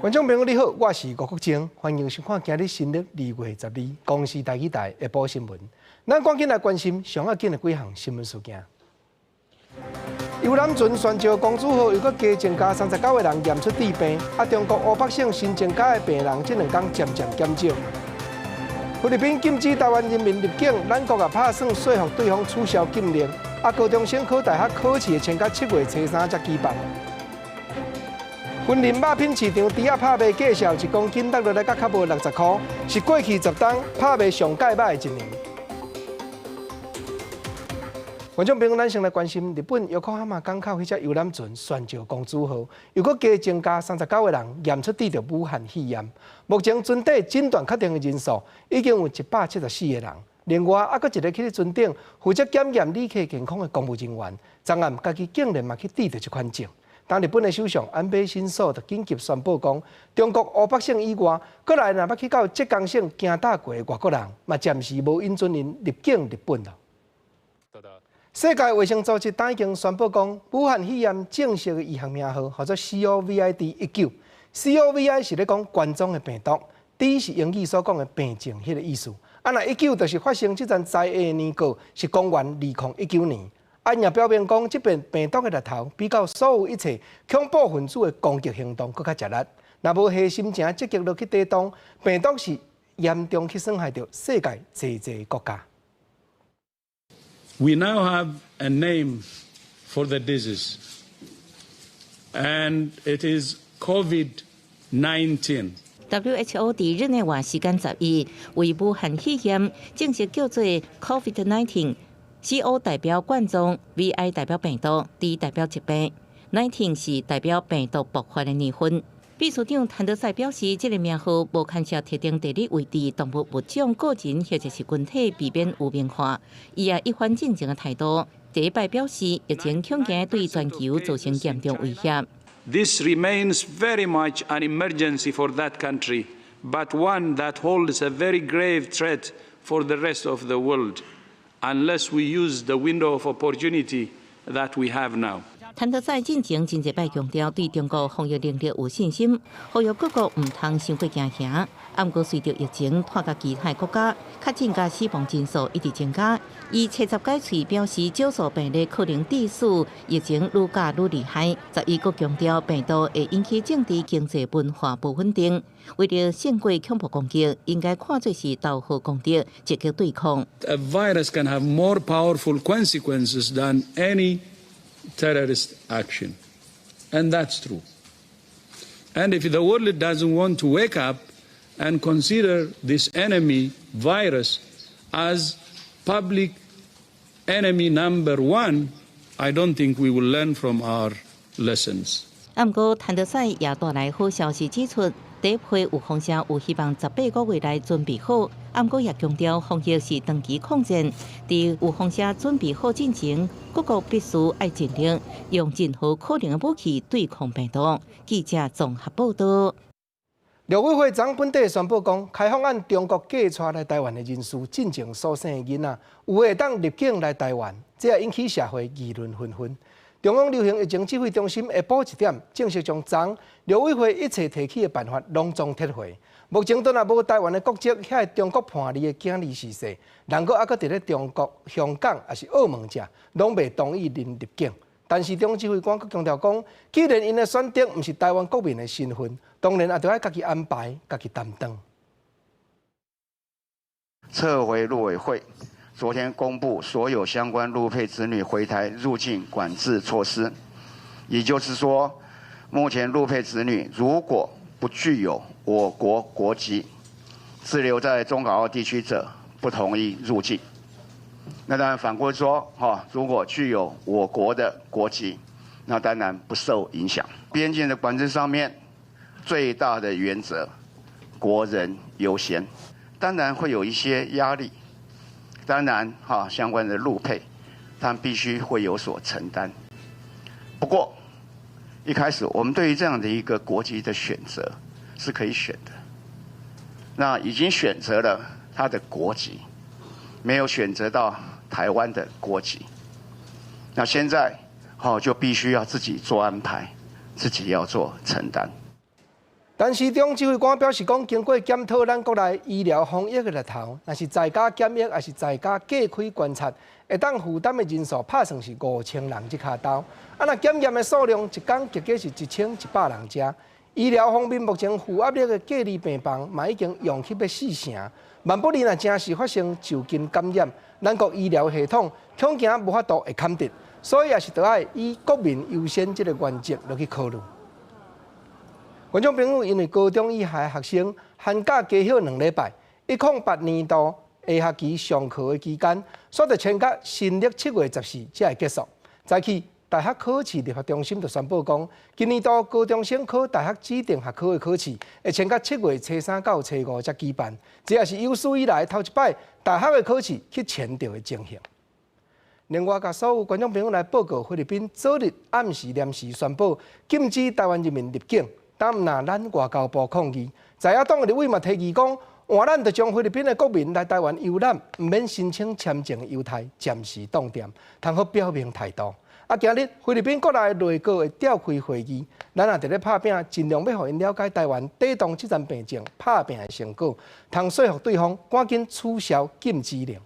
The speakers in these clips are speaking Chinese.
观众朋友你好，我是吴国正，欢迎收看今日新历2月12日公视台语台下晡新闻。咱赶紧来关心上要紧的几项新闻事件。游览船宣召公主号又搁加增加39个人验出致病，中国湖北省新增加的病人这2天渐渐减少。菲律宾禁止台湾人民入境，咱国也拍算说服对方取消禁令。高中生考大学考试签到7月初3才举办。云林肉品市场猪仔拍卖介绍，1公斤落来才较无60块，是过去10档拍卖上介歹的一年。观众朋友，咱先来关心日本约克哈马港口迄只游览船宣召公主号，又搁加增加39个人验出得着武汉肺炎。目前船底诊断确定的人数已经有174个人。另外，搁一个去船顶负责检验旅客健康的公务人员，昨暗家己竟然嘛去得着这款症。当日本的首相安倍晋三就紧急宣布讲，中国湖北省以外，过来若要去到浙江省行大过的外国人，嘛暂时无允准因入境日本了。世界卫生组织已经宣布讲，武汉肺炎正式的医学名号叫做 COVID-19。COVID 是咧讲冠状的病毒 ，D 是英语所讲的病症迄个意思。那19就是发生这阵灾的年号是公元2019年。也表明讲，这边病毒的来头比较所有一切恐怖分子的攻击行动更加激烈。若无下心情积极落去抵挡，病毒是严重去伤害到世界侪国家。We now have a name for the disease, and it is COVID-19. WHO 伫日内瓦时间12为武汉肺炎正式叫做 COVID-19。CO 代表冠状 ，VI 代表病毒 ，D 代表疾病 ，19是代表病毒爆发的年份。秘书长谭德赛表示，这个名号无牵涉特定地理位置、动物物种、个人或者是群体，避免污名化。伊也一番正经的态度。第一摆表示，疫情恐惊对全球造成严重威胁。This remains very much an emergency for that country, but one that holds a very grave threat for the rest of the world, unless we use the window of opportunity that we have now. 谭德赛进前真侪摆强调对中国防疫能力有信心，呼吁各国唔通伤过惊吓。不过随着疫情拖到其他国家，确诊甲死亡人数一直增加。伊切实解释表示，少数病例可能致死，疫情愈加愈厉害。伊阁强调，病毒会引起政治、经济、文化不稳定。为了胜过恐怖攻击，应该看作是斗好攻击，积极对抗。A virus can have more powerful consequences than any terrorist action. And that's true. And if the world doesn't want to wake up and consider this enemy virus as public enemy number one, I don't think we will learn from our lessons. 不过，谭德赛也带来好消息指出，第一批有风险有希望18个月内准备好。不过也强调，防疫是长期抗战，在有风险准备好进前，各国必须要尽力用任何可能的武器对抗病毒。记者综合报道。陆委会昨本地宣布讲，开放按中国寄出来台湾的人士进前所生的囡仔，有会当入境来台湾，这也引起社会议论纷纷。中央流行疫情指挥中心下晡1点正式将昨陆委会一切提起的办法拢总撤回。目前都也无台湾的国籍，遐中国判例的囝儿逝世，人搁伫咧中国、香港还是澳门者，拢未同意因入境。但是中指挥官阁强调讲，既然因的选择毋是台湾国民的身份，当然也着爱家己安排、家己担当。撤回陆委会昨天公布所有相关陆配子女回台入境管制措施，也就是说，目前陆配子女如果不具有我国国籍，滞留在中港澳地区者不同意入境。那当然反过说，如果具有我国的国籍，那当然不受影响。边境的管制上面，最大的原则，国人优先。当然会有一些压力，当然相关的陆配，他们必须会有所承担。不过，一开始我们对于这样的一个国籍的选择是可以选的。那已经选择了他的国籍，没有选择到台湾的国籍。那现在就必须要自己做安排，自己要做承担。但是中指挥官表示讲，经过检讨咱国内医疗防疫的力头，若是在家检疫，还是在家隔开观察，会当负担的人数拍算是5000人一卡刀。若检验的数量一天结计是1100人遮。医疗方面，目前负压力的隔离病房嘛已经用去要4成。万不利若真是发生就近感染，咱国医疗系统恐惊无法度会堪得，所以也是得爱以国民优先这个原则落去考虑。观众朋友，因为高中以下学生寒假加休2礼拜，108年度下学期上课的期间，煞得迁到新历7月14才会结束。早起大学考试立法中心就宣布讲，今年度高中生考大学指定学科的考试，会迁到7月初3到初5才举办，这也是有史以来头一摆大学的考试去迁掉的情形。另外，甲所有观众朋友来报告，菲律宾昨日暗时临时宣布禁止台湾人民入境。但若咱外交部抗议，在野党的立委嘛提议讲，换咱就将菲律宾的国民来台湾游览，唔免申请签证的犹太暂时冻点，通好表明态度。今日菲律宾国内内阁会召开会议，咱也伫咧拍拼，尽量要互因了解台湾抵挡这场病症拍拼的成果，通说服对方赶紧取消禁止令。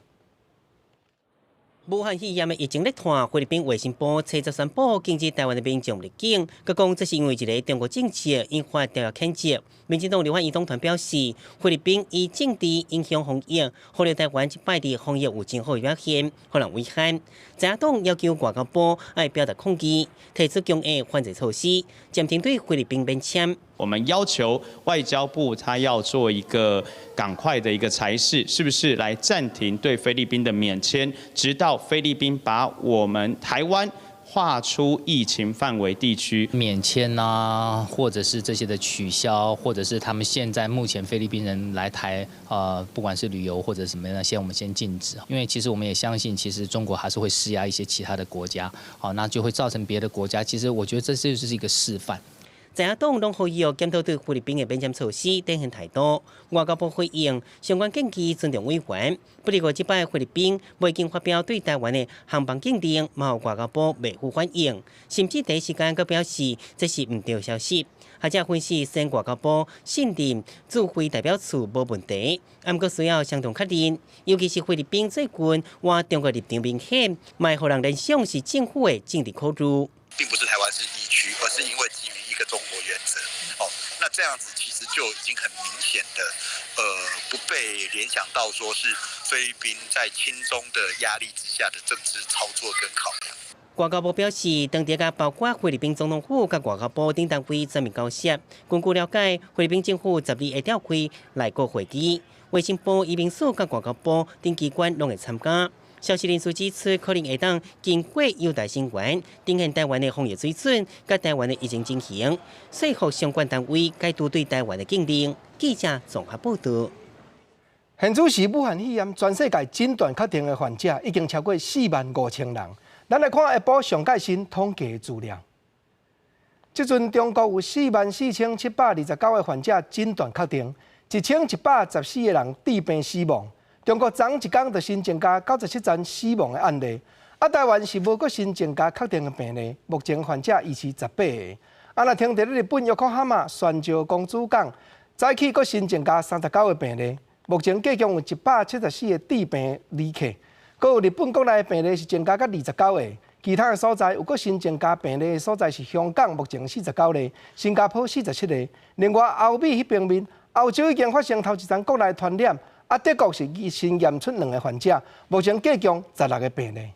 武汉肺炎的疫情咧拖，菲律宾卫生部初10宣布禁止台湾的民众入境，佮讲这是因为一个中国政策引发大家谴责。民进党立法院党团表示，菲律宾以政治影响防疫，忽略台湾一摆的防疫有真好的表现，可能危害。在野党要求外交部要表达抗议，提出强硬反制措施，暂停对菲律宾免签。我们要求外交部他要做一个赶快的一个裁示，是不是来暂停对菲律宾的免签，直到菲律宾把我们台湾划出疫情范围地区，免签啊，或者是这些的取消，或者是他们现在目前菲律宾人来台不管是旅游或者什么样的，现在我们先禁止，因为其实我们也相信，其实中国还是会施压一些其他的国家，那就会造成别的国家。其实我觉得这就是一个示范。在野党拢可以检讨对菲律宾的免签措施进行态度。外交部回应相关建议尊重委员。不过，这摆菲律宾未经发表对台湾的航班禁令，嘛外交部未予反应，甚至第一时间佮表示这是唔对消息。学者分析，先外交部信任驻菲代表处无问题，不过需要相同确认，尤其是菲律宾最近话中国立场明显，卖互人联想是政府的政治考虑。并不是台湾是疫区，而是因为基于一个中国原则。那这样子其实就已经很明显的，不被联想到说是菲律宾在亲中的压力之下的政治操作跟考量。外交部表示，当地甲包括菲律宾总统府甲外交部等单位全面交涉。根据了解，菲律宾政府12日会召开内阁会议，卫生部、移民署甲外交部等机关拢会参加。消息人士指出，可能会当经过优待成员，呈现台湾的防疫水准，甲台湾的疫情情形，说服相关单位解除对台湾的禁令。记者综合报道。现主时武汉肺炎全世界诊断确定的患者已经超过45000人。咱来看下晡上届新统计资料。即阵中国有44729个患者诊断确定，1114个人致病死亡。中国昨一天就新增加97宗死亡的案例，台湾是无阁新增加确定的病例，目前患者已是18个。若听到日本约克哈马宣召公主港早起阁新增加39个病例，目前计共有174个致病旅客，阁有日本国内的病例是增加到29个。其他的所在有阁新增加病例的所在是香港，目前49例，新加坡47例。另外，欧美迄边面，欧洲已经发生头一宗国内传染。德国是新验出2个患者，目前计共16个病例。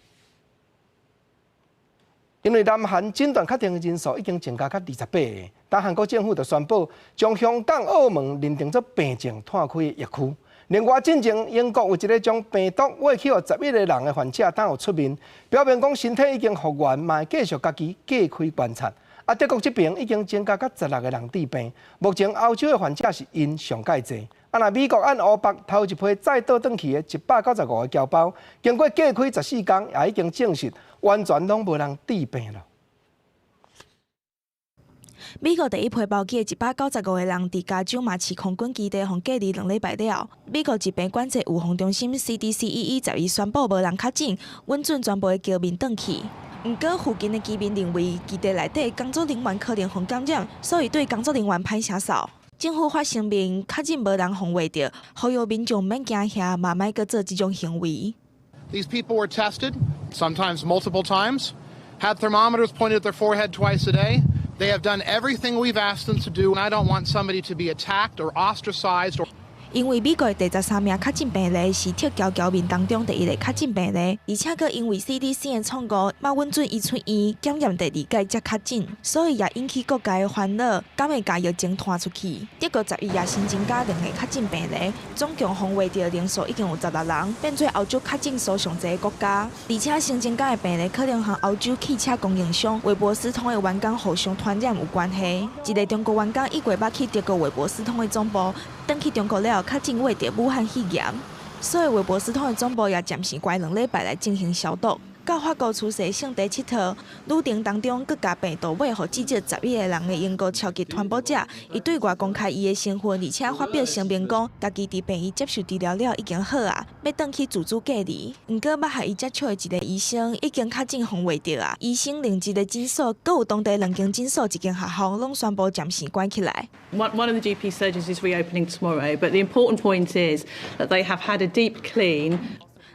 因为南韩诊断确定的人数已经增加到28个，但韩国政府就宣布将香港、澳门认定作病症拓开的疫区。另外，进前英国有一个将病毒喂去11个人的患者，等有出面，表明讲身体已经复原，嘛会继续家己隔开观察。德国这边已经增加到16个人致病，目前欧洲的患者是因上介济。若美国按欧北头一批再倒转去的195个侨胞，经过隔开14天，也已经证实完全拢无人致病了。美国第一批报记的195个人，伫加州马刺空军基地互隔离2礼拜了。美国疾病管制预防中心 CDC 12宣布无人确诊，允准全部的侨民转去。不过，附近的居民认为基地内底工作人员可能互感染，所以对工作人员歹声扫。政府发声明，确诊无人防卫着，呼吁民众免惊吓，嘛莫搁做这种行为。These people were tested, sometimes multiple times, had thermometers pointed at their forehead twice a day. They have done everything we've asked them to do, and I don't want somebody to be attacked or ostracized or 因为美国第13名确诊病例是特交侨民当中第一个确诊病例，而且佫因为 CDC 的错误，马文俊伊出院检验第2届才确诊，所以也引起各界的烦恼，敢会把疫情拖出去？德国10月也新增加2个确诊病例，总共防卫着人数已经有16人，变做欧洲确诊数上侪的国家。而且新增加的病例可能和欧洲汽车供应商韦伯斯通的员工互相传染有关系。一个中国员工1月8去德国韦伯斯通的总部，返去中国了。确诊为着武汉肺炎，所以韦伯斯通的总部也暂时关2礼拜来进行消毒。到法国出世圣地佚佗，旅程当中佫甲病毒尾互至少11个人的英国超级传播者，伊对外公开伊的身份，而且发表声明讲，家己伫病院接受治疗了已经好啊，要返去自主隔离。毋过，捌和伊接触的一个医生已经确诊防卫着啊，医生另一个诊所，佫有当地2间诊所、1间学校，拢宣布暂时关起来。One of the GP surgeons is reopening tomorrow, but the important point is that they have had a deep clean.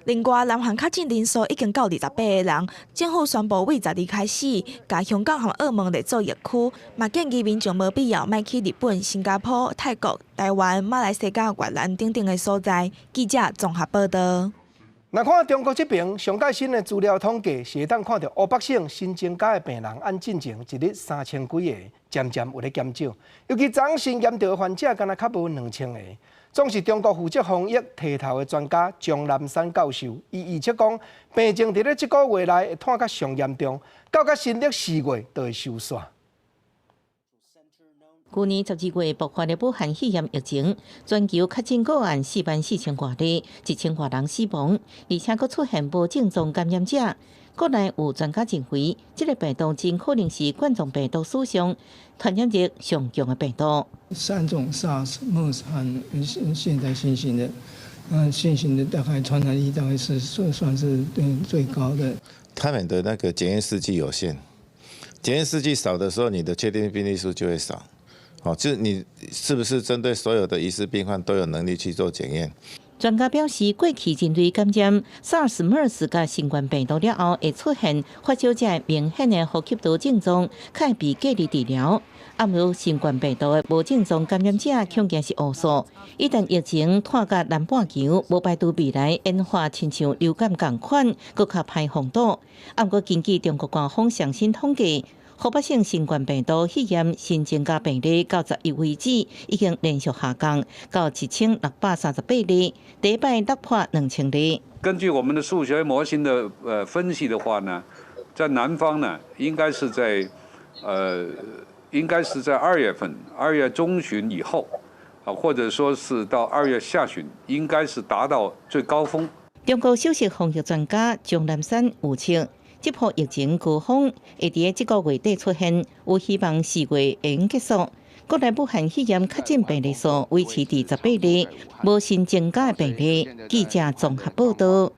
另外，南韩确诊人数已经到28个人，政府宣布为12开始，把香港和澳门列作疫区，嘛建议民众无必要莫去日本、新加坡、泰国、台湾、马来西亚、越南等等的所在。记者综合报道。来看中国这边，上届新的资料统计是会当看到湖北省新增加的病人按进前一日3000几个，渐渐有咧减少。尤其昨新验到的患者，敢若较无2000个。总是中国负责防疫剃头的专家钟南山教授，伊预测讲，病情伫咧这个月内会拖较上严重，到新历4月就会收煞。去年12月爆发的武汉肺炎疫情，全球确诊个案44000多例，1000多人死亡，而且佫出现无症状感染者。国内有专家认为，这个病毒真可能是冠状病毒史上传染力上强的病毒。3种 SARS、MERS 和现在新型的，新型的大概传染力大概是算是最高的。他们的那个检验试剂有限，检验试剂少的时候，你的确定病例数就会少。好，就是你是不是针对所有的疑似病患都有能力去做检验？专家表示，过去针对感染 SARS、MERS 甲新冠病毒了后，会出现发烧者明显的呼吸道症状，可以被隔离治疗。暗如新冠病毒的无症状感染者，恐惊是乌数。一旦疫情拖到南半球，无排除未来演化亲像流感同款，搁较歹防堵。不过，根据中国官方最新统计，湖北省新冠病毒肺炎新增加病例到11为止，已经连续下降到1638例，第一摆突破2000例。根据我们的数学模型的分析的话呢，在南方呢，应该是在2月份，2月中旬以后，或者说是到2月下旬，应该是达到最高峰。中国首席防疫专家钟南山预测，这波疫情高峰会伫这个月底出现，有希望4月会结束。国内武汉肺炎确诊病例数维持伫18例，无新增加的病例。记者综合报道。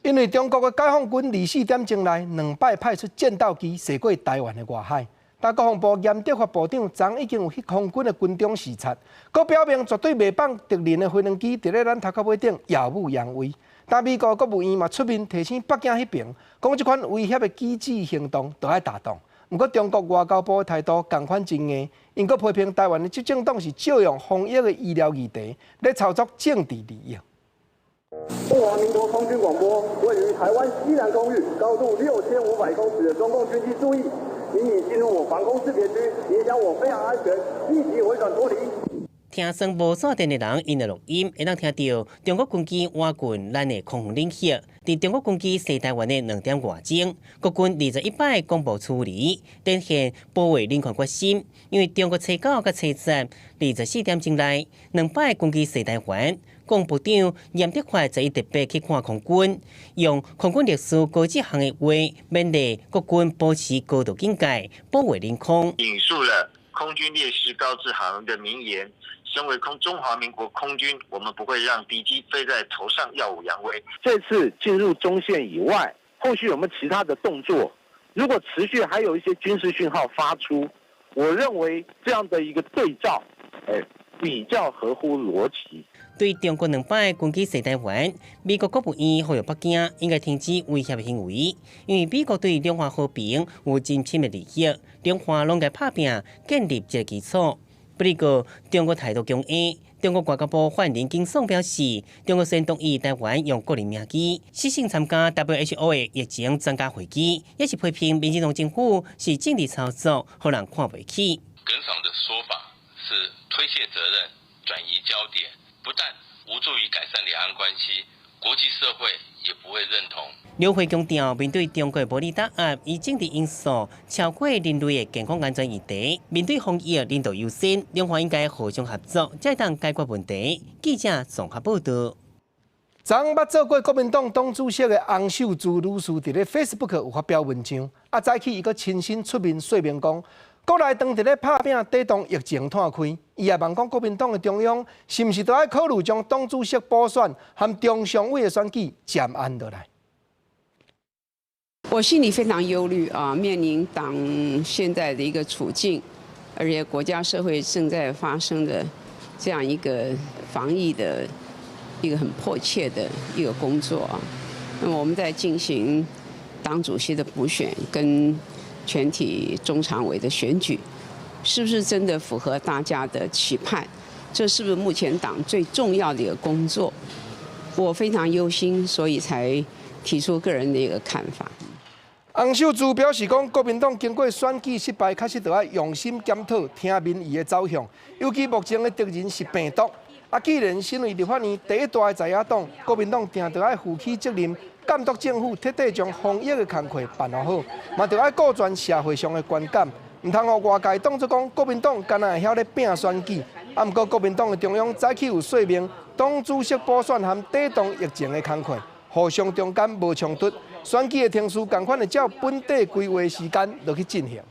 因为中国的解放军24点钟内2摆派出战斗机驶过台湾的外海。但国防部严德发部长昨已经有去空军的军中视察，佮表明绝对袂放敌人的飞行机伫咧咱头壳尾顶耀武扬威。但美国国务院嘛出面提醒北京迄边，讲这款威胁的机智行动都要打动。不过中国外交部的态度同款真硬，因佮批评台湾的执政党是借用防疫的医疗议题来操作政治利益。中华民国空军广播，位于台湾西南空域，高度6500公尺的中共军机注意，您已进入我防空识别区，影响我飞行安全，立即回转脱离。听声无线电的人，因的录音会当听到中国军机挖进咱的空军领域。伫中国军机西台湾的2点外钟，国军21摆公布处理，展现保卫领空决心。因为中国初9甲初10 24点钟内2摆军机西台湾。国部长严德发则特别去看空军，用空军历史高级行的话，勉励国军保持高度警戒，保卫领空。引述了空军烈士高志航的名言：身为中华民国空军，我们不会让敌机飞在头上耀武扬威。这次进入中线以外，后续有没有其他的动作？如果持续还有一些军事讯号发出，我认为这样的一个对照，比较合乎逻辑。对中国2摆军机射台湾，美国国务院呼吁北京应该停止威胁行为，因为美国对两岸和平有真深的利益，两岸拢该拍拼建立这个基础。不过，中国态度强硬。中国外交部发言人金松表示，中国先同意台湾用个人名机，实行参加 WHO 的疫情专家会议，也是批评民进党政府是政治操作，让人看不起。耿爽的说法是推卸责任、转移焦点，不但无助于改善两岸关系，国际社会也不会认同。刘慧强调，面对中国武力打压，以政治因素超过人类的健康安全议题，面对防疫领导优先，两方应该互相合作，才能解决问题。记者综合报道。昨昏捌做过国民党党主席的洪秀柱女士，伫咧 Facebook 有发表文章，早起伊阁亲身出面说明讲，国内当伫咧拍拼抵挡疫情摊开，伊也问讲国民党的中央是毋是都要考虑将党主席补选和中常委的选举渐按落来？我心里非常忧虑啊，面临党现在的一个处境，而且国家社会正在发生的这样一个防疫的一个很迫切的一个工作啊。那么我们在进行党主席的补选跟全体中常委的选举，是不是真的符合大家的期盼？这是不是目前党最重要的一个工作？我非常忧心，所以才提出个人的一个看法。洪秀柱表示讲，国民党经过选举失败，确实就要用心检讨、听民意的走向，尤其目前的敌人是病毒。既然身为立法院第一大的在野党，国民党定就要负起责任，监督政府彻底将防疫的工作办好，嘛就要顾全社会上的观感，唔通互外界当作讲国民党干那会晓咧拼选举。不过国民党的中央早起有说明，党主席补选和抵挡疫情的工作，互相中间无冲突。选举的程序同款的照本地规划时间落去进行。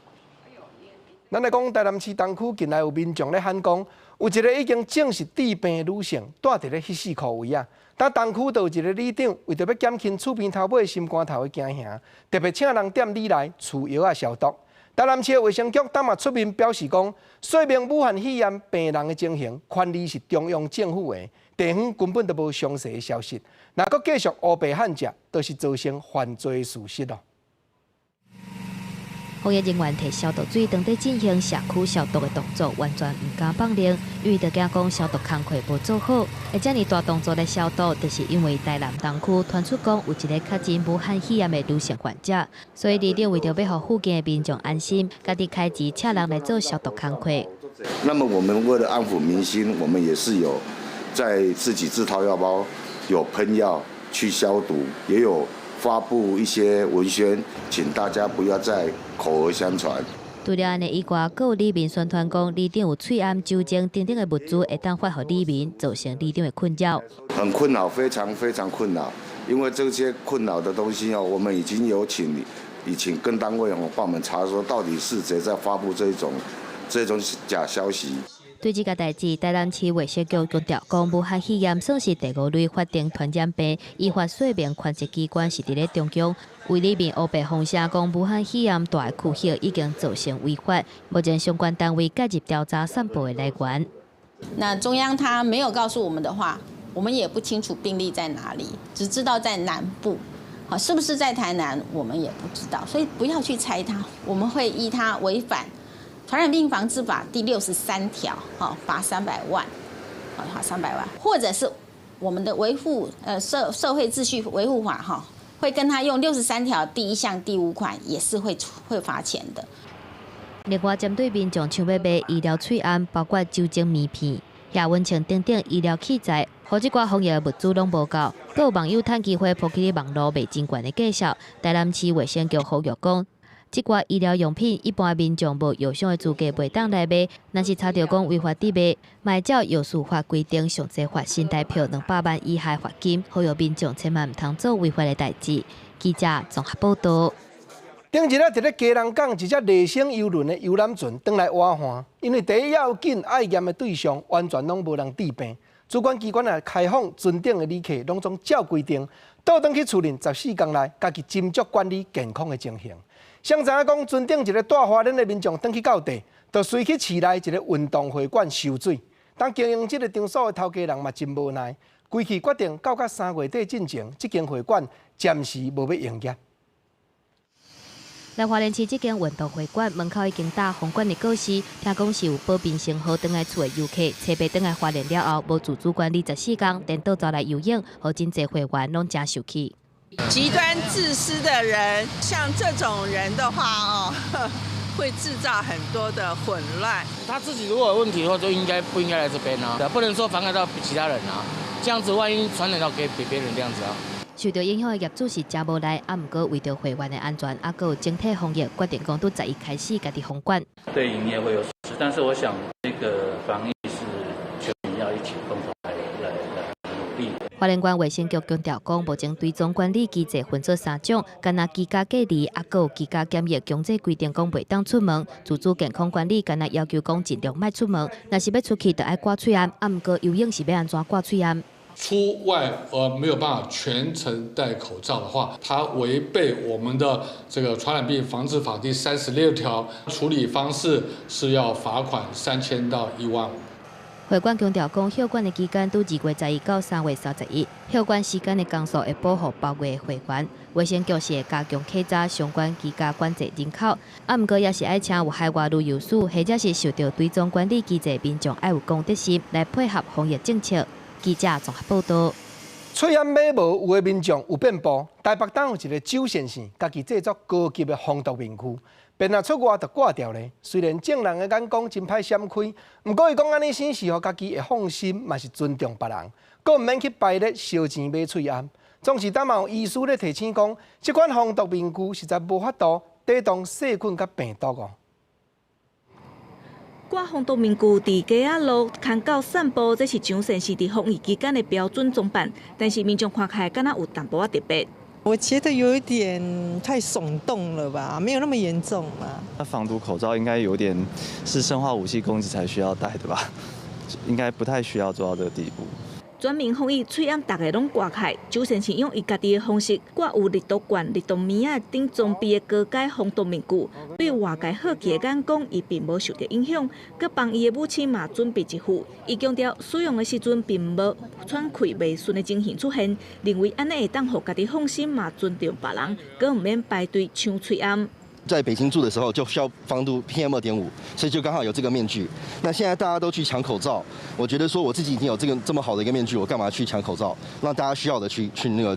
咱来讲台南市东区近来有民众咧喊讲，有一个已经证实致病女性住伫咧迄4khu位啊。但东区就有一个里长为着要减轻厝边头尾心肝头的惊吓，特别请人店里来除药啊消毒。台南市的卫生局当嘛出面表示讲，说明武汉肺炎病人的情形，权利是中央政府的，地方根本就无详细的消息。若阁继续乌白汉食，就是造成犯罪事实咯。防疫人员摕消毒水当地进行社区消毒的动作，完全唔敢放任，因为着惊讲消毒工作无做好，而遮尔大动作来消毒，就是因为台南东区传出讲有一个确诊武汉肺炎的女性患者，所以里长为着要让附近的民众安心，家己开钱请人来做消毒工作。那么我们为了安抚民心，我们也是有在自己自掏腰包，有喷药去消毒，也有发布一些文宣，请大家不要再口耳相传。除了安尼以外，阁有里民宣传讲，里长有翠暗酒精等等的物资，会当发予里民，造成里长的困扰。很困扰，非常非常困扰，因为这些困扰的东西我们已经有请各单位帮我们查说，到底是谁在发布这种假消息。对这个代志，台南市卫生局强调，讲武汉肺炎算是第5类法定传染病，依法说明权责机关是伫咧中央。为里面乌白风声讲武汉肺炎大区域已经造成违法，目前相关单位介入调查散布的来源。那中央他没有告诉我们的话，我们也不清楚病例在哪里，只知道在南部。好，是不是在台南，我们也不知道，所以不要去猜他，我们会依他违反《传染病防治法》第63条，罚300万，罚300万，或者是我们的维护社会秩序维护法，会跟他用63条第1项第5款，也是会罚钱的。另外，针对民众想要买医疗翠暗，包括酒精棉片、下温枪等等医疗器材，好这寡防疫物资拢无够，阁有网友趁机会抛弃网络卖真悬的介绍。台南市卫生局呼吁讲，这寡医疗用品一般民众无有偿的资格袂当来买，若是查到讲违法伫卖，卖照有司法规定上济罚新台票200万以下罚金，呼吁民众千万唔通做违法的代志。记者综合报道。顶日伫咧基隆港一只内省游轮的游览船返来挖环，因为第一要紧爱验的对象完全拢无人治病。主管机关也开放船顶的旅客拢总照规定，倒转去处理14天内家己斟酌管理健康的情形。谁知影讲船顶一个带花莲的民众转去到地，就随去市内一个运动会馆受水。但经营这个场所的头家人嘛真无奈，规气决定到3月底进前，这间会馆暂时无要营业。来花莲市这间运动会馆门口已经打封馆的告示，听讲是有保病生好回来厝的游客，车牌回来花莲了后，无自主管理14天，颠倒走来游泳，和真侪会员拢真受气。极端自私的人，像这种人的话会制造很多的混乱。他自己如果有问题的话，就不应该来这边啊，不能说妨碍到其他人啊，这样子万一传染到给别人这样子啊。受到影响的业主是真无奈，毋过为着会员的安全，还有整体防疫，决定讲都11开始家己封馆。对营业会有损失，但是我想这个防疫是全民要一起共同来努力。花莲县卫生局强调讲，目前追踪管理机制分做3种，干那居家隔离，还有居家检疫强制规定讲袂当出门。自主健康管理干那要求讲尽量莫出门，若是要出去，就要挂喙罨。毋过游泳是要安怎挂喙罨？出外没有办法全程戴口罩的话，它违背我们的这个传染病防治法第36条，处理方式是要罚款3000到1万5。会馆强调讲，休馆的期间拄2月11到3月31，休馆时间的工作会保护包月的会员。卫生局是会加强稽查相关居家管制人口，毋过也是爱请有海外旅游史或者是受到追踪管理机制民众爱有公德心来配合防疫政策。记者综合报道。喙罨买无，有的民众有变步。台北东有一个周先生，家己制作高级的防毒面具，便若出外就挂掉咧。虽然众人的眼光真歹闪开，毋过伊讲安尼先是互家己会放心，嘛是尊重别人，佫毋免去排列烧钱买喙罨。总是嘛有医师咧提醒讲，这款防毒面具实在无法度抵挡细菌甲病毒哦。挂防毒面具伫街仔路巷口散步，这是张先生伫防疫期间的标准装扮，但是民众看起来敢若有淡薄仔特别。我觉得有一点太耸动了吧，没有那么严重嘛。那防毒口罩应该有点是生化武器攻击才需要戴的吧？应该不太需要做到这个地步。全民防疫，喙罨大家拢挂开。周先生用伊家己的方式挂有立毒罐、立毒棉仔等装备的高阶防毒面具，对外界好奇的眼光，伊并无受到影响。佮帮伊的母亲嘛准备一副。伊强调使用的时阵并无喘气袂顺的情形出现，认为安尼会当互家己放心嘛，尊重别人，佮毋免排队抢喙罨。在北京住的时候就需要防毒 PM2.5，所以就刚好有这个面具。那现在大家都去抢口罩，我觉得说我自己已经有这么好的一个面具，我干嘛去抢口罩？让大家需要的去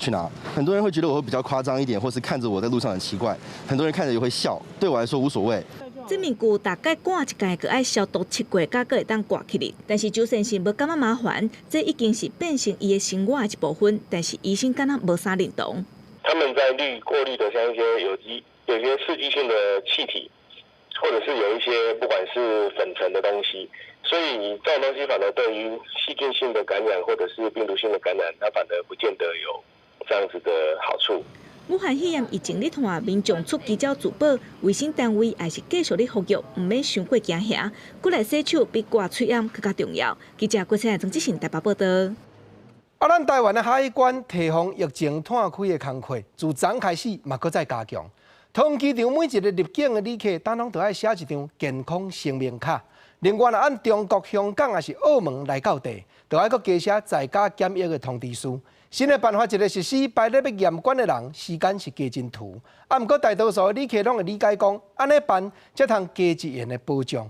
拿。很多人会觉得我会比较夸张一点，或是看着我在路上很奇怪，很多人看着也会笑，对我来说无所谓。这面具大概挂一届，佮爱消毒7过，才会当挂起嚟。但是周先生无感觉麻烦，这已经是变成伊的生活的一部分。但是医生敢若无啥认同。他们在过滤的像一些有些刺激性的气体，或者是有一些不管是粉尘的东西，所以这种东西反而对于细菌性的感染或者是病毒性的感染，它反而不见得有这样子的好处。武汉肺炎疫情，你看民众出奇招自保，卫生单位还是继续咧呼吁，唔免伤过惊吓，过来洗手比挂喙罨更加重要。记者郭先曾志成台北报道。咱台湾的海关提防疫情摊开的工作，自昨开始嘛，搁再加强。桃园机场每一个入境的旅客，当拢都要写一张健康声明卡。另外，按中国香港还是澳门来到地，都要搁加写在家检疫的通知书。新的办法一个实施，排咧要验管的人时间是加真长。毋过大多数的旅客拢会理解讲，安尼办才通加一元的保障。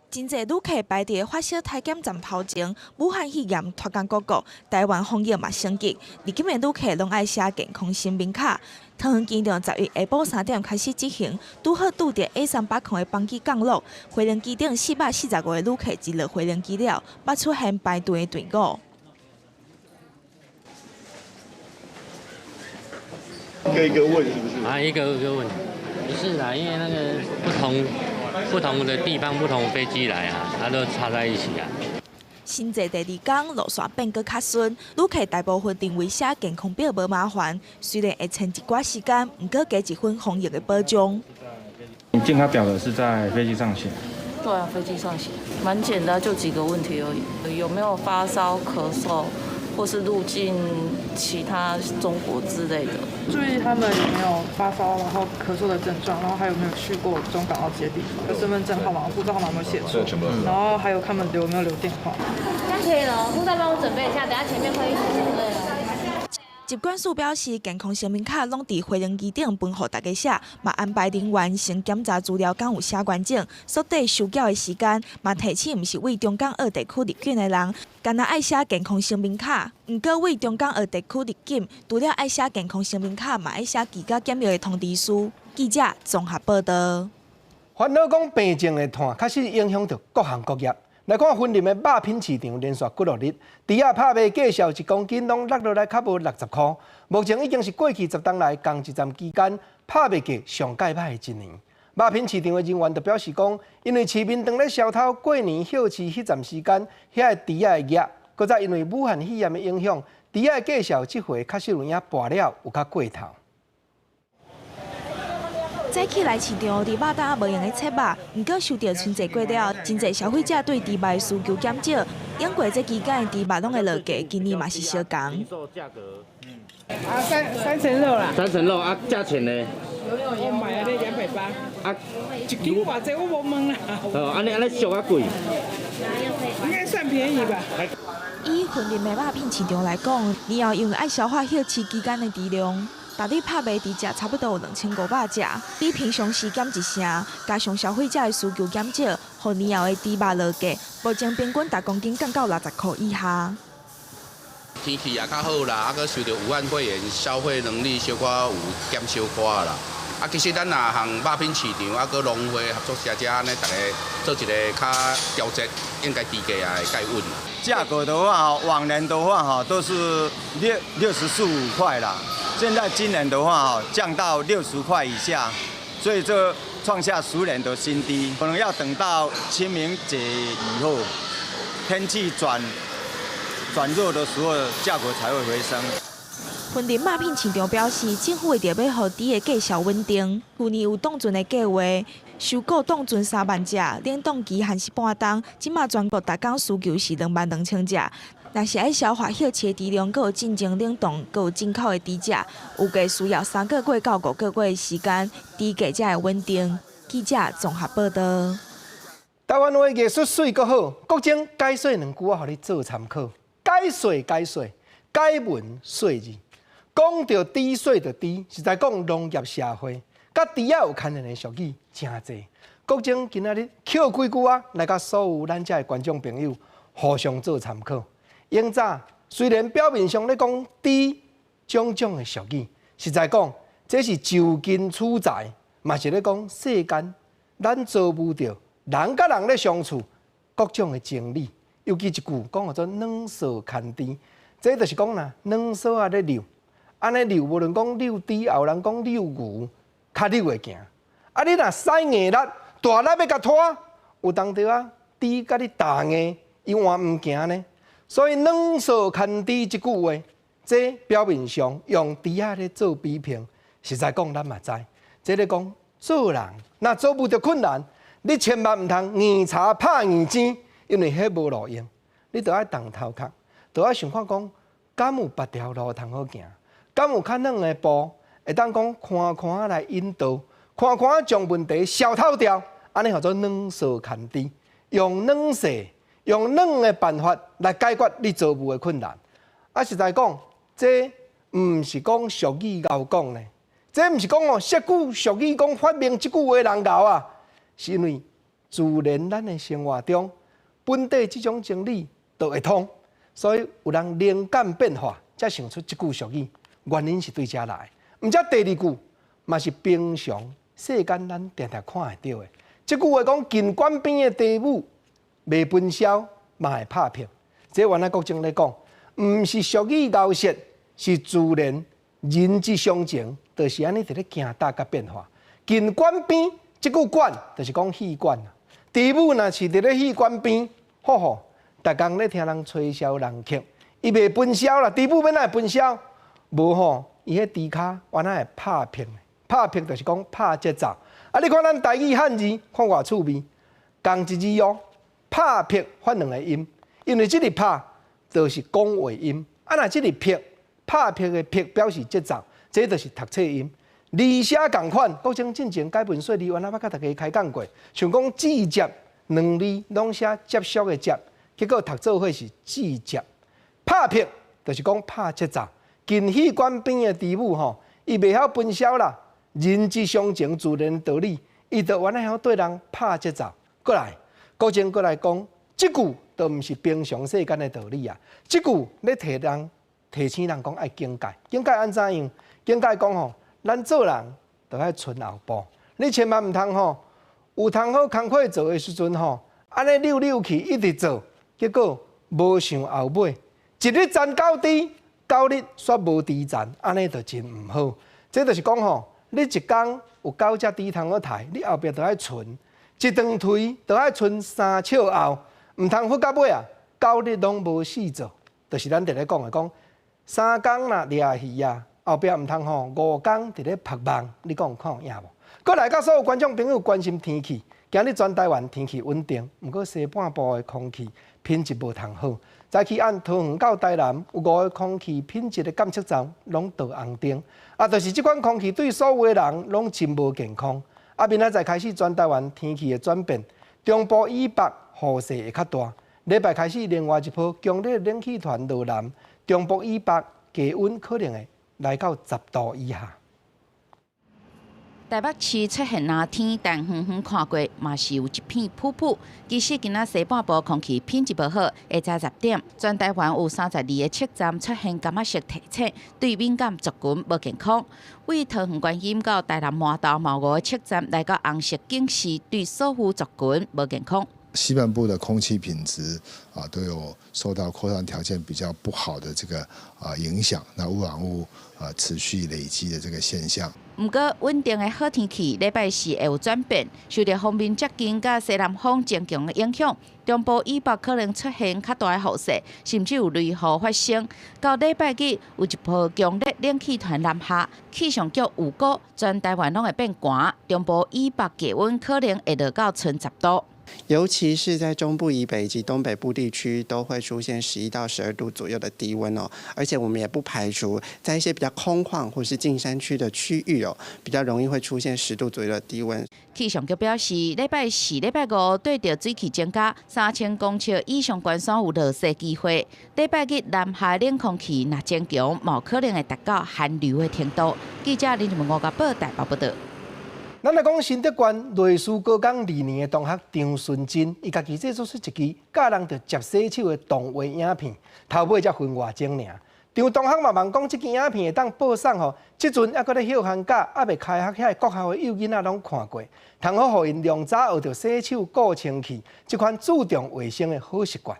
真侪旅客排伫发烧体检站头前，武汉肺炎脱干各国，台湾防疫嘛升级。入境的旅客拢爱写健康声明卡。桃园机场10月下晡3点开始执行，拄好拄着 A380的班机降落，花莲机场445个旅客一落花莲机了，捌出现排队的队伍。一个一个问是不是？一个一个问，不是啦，因为那个不同的地方、不同飞机来啊，它都插在一起啊。新坐第2天，路线变搁较顺，旅客大部分认为写健康表无麻烦，虽然会欠一寡时间，不过加一份防疫的保障。你健康表的是在飞机上写？对啊，飞机上写，蛮简单，就几个问题而已。有没有发烧、咳嗽，或是入境其他中国之类的。注意他们有没有发烧，然后咳嗽的症状，然后还有没有去过中港澳这些地方，身份证号码、护照号码有没有写错，然后还有他们有没有留电话。这样可以了，护照帮我准备一下，等下前面会议室准备了。疾管署表示，健康声明卡拢伫飞行机顶分予大家写，嘛安排人员先检查资料敢有写完整，缩短收缴的时间，嘛提醒毋是为中港澳地区入境的人，干那爱写健康声明卡。毋过为中港澳地区入境，除了爱写健康声明卡，嘛爱写居家检疫的通知书。记者综合报道。烦恼讲病症的炭，确实影响着各行各业。来看云林的肉品市场连续几落日，猪仔拍卖价小1公斤拢落来较无60块。目前已经是过去10天来同一站期间拍卖价上介歹的一年。肉品市场的人员就表示讲，因为市民当咧消头过年休市迄段时间，遐个猪仔的价，搁再因为武汉肺炎的影响，猪仔的价小这回确实有影拔了有较过头。早起来市场伫肉摊无用的切肉，毋过受到春节过了，真侪消费者对猪肉的需求减少，因过这期间的猪肉拢会落价，今年嘛是相同。三层肉啦。3层肉啊，价钱呢？我买了280。啊，一斤偌济我无问啦。哦，安尼俗啊贵。应该算便宜吧。以云林的肉品市场来讲，年后因为爱消化休市期间的猪量。大日拍卖猪只差不多有2500只，比平常时减1成，加上消费者的需求减少，互年后的猪肉落价，目前平均10公斤降到60块以下。天气也较好啦，啊，佮受到武汉肺炎，消费能力小可有减小可啦。啊，其实咱若行肉品市场，啊，佮农会合作社者安尼，大家做一个较调节，应该猪价也会较稳。价格的话，往年的话都是64-65块啦。现在今年的话降到60块以下，所以这创下10年的新低。可能要等到清明节以后，天气转热的时候，价格才会回升。云林肉品市场表示，政府为着要让猪的价销稳定，去年有冻存的计划，收购冻存3万只，冷冻期限是半冬，即马全国每工需求是22000只。若是爱消化休市的猪量，佮有进前冷冻，佮有进口的猪只，有计需要3个月到5个月的时间，猪价才会稳定。记者综合报道。台湾话艺术水阁好，国情解说2句话，互你做参考。解文说字，讲到滴水就滴，是在讲农业社会，甲猪仔有牵连的俗语真侪。国情今仔日捡几句啊，来甲所有咱遮的观众朋友互相做参考。永早虽然表面上咧讲猪种种的俗语，实在讲这是就近取材，嘛是咧讲世间咱遭遇到人甲人咧相处各种的经历。尤其一句讲叫做软烧牵猪，这就是讲啦，软烧啊咧溜，安尼溜无论讲溜猪，也有人讲溜牛，较溜会行。啊，你若使硬力，大力要甲拖，有当着啊，猪甲你大硬，伊换毋行呢。所以软烧牵猪这句话，这表面上用猪仔咧做比拼，实在讲咱嘛知，这咧讲做人若做不着困难，你千万毋通硬查拍硬钱。因为迄无路用，你着爱动头壳，着爱想看讲，敢有别条路通好行？敢有较软的步，会当讲看看来引导，看看将问题消透掉，安尼叫做软烧牵猪，用软势、用软的办法来解决你遭遇的困难。啊，实在讲，这毋是讲俗语敖讲呢，这毋是讲哦，设句俗语讲发明即句话人敖啊，是因为自然咱的生活中。本地这种经历都会通，所以有人灵感变化，才想出这句俗语。原因是对遮来，毋则第2句嘛是平常世间咱常常看会到的。这句话讲，近管边的猪母袂分销，嘛会拍片。这原来国情咧讲，毋是俗语敖说，是自然人之常情，就是安尼伫咧行大甲变化。近管边这句管，就是讲戏馆啊。猪母若是伫咧戏馆边，吼吼，逐工咧听人吹箫人客，伊袂分销啦。猪母要哪会分销？无吼，伊迄猪骹原来会拍片，拍片就是讲拍节奏。啊，你看咱台语汉字，看偌趣味，同一字哦，拍片发2个音，因为即个拍就是讲话音，啊，那这个撇拍撇的撇表示节奏，这就是读册音。字写共款，国情进前改文说字，原来捌甲大家开讲过，像讲字接两字拢写接续的接，结果读做伙是字接。拍撇就是讲拍节奏。近戏馆边的字母吼，伊袂晓分销啦，人之常情，自然道理，伊就原来晓对人拍节奏。过来，国情过来讲，即句都毋是平常世间的道理啊！即句咧提醒人讲爱境界，境界安怎样？境界讲吼。咱做人就爱存后步，你千万唔通吼，有通好工课做的时阵吼，安尼溜去一直做，结果无想后尾，一日赚9滴，9日煞无滴赚，安尼就真唔好。这就是讲吼，你一工有9只滴通好刣，你后壁就爱存，一顿推就爱存3笑后，唔通好到尾啊，9日拢无事做，就是咱伫咧讲的讲，3工若掠鱼啊。后壁唔通吼，5工伫咧拍梦，你讲看有影无？过来甲所有观众朋友关心天气，今日全台湾天气稳定，不过西半部的空气品质无通好。早起按桃园到台南有5个空气品质的监测站拢倒红灯，就是即款空气对所有的人拢真无健康。明仔载开始全台湾天气的转变，中部以北雨势会较大。礼拜开始另外一波强烈冷气团落南，中部以北低温可能会来到10度以下。台北市出现那天，但远远看过，嘛是有一片瀑布。其实今仔西半部空气品质无好，下早10点，全台湾有32个测站出现感觉色提醒，对敏感族群无健康。为桃园观音到台南麻豆5个测站来到红色警示，对所有族群无健康。西半部的空气品质都有受到扩散条件比较不好的这个影响，那污染物持续累积的这个现象。不过稳定的好天气，礼拜四会有转变，受到锋面接近甲西南风增强的影响，中部以北可能出现较大的雨势，甚至有雷雨发生。到礼拜日有一波强烈冷气团南下，气象局预估全台湾拢会变寒，中部以北低温可能会落到剩10度。尤其是在中部以北以及东北部地区，都会出现11到12度左右的低温哦。而且我们也不排除在一些比较空旷或是近山区的区域哦，比较容易会出现10度左右的低温。气象局表示，礼拜4、礼拜5对着水汽增加3000公尺以上悬山有落雪机会。礼拜日南下冷空气若增强，冇可能会达到寒流的程度。记者林志文5报台北报道。咱来讲新德县类似高工2年的同学张顺珍，伊家己制作出一支教人着接洗手的动画影片，头尾才分外钟尔。张同学嘛问讲，这支影片会当播送吼，即阵还搁咧休寒假，还未开学，遐国校的幼囡仔拢看过，通好互因量早学着洗手、顾清气，这款注重卫生的好习惯。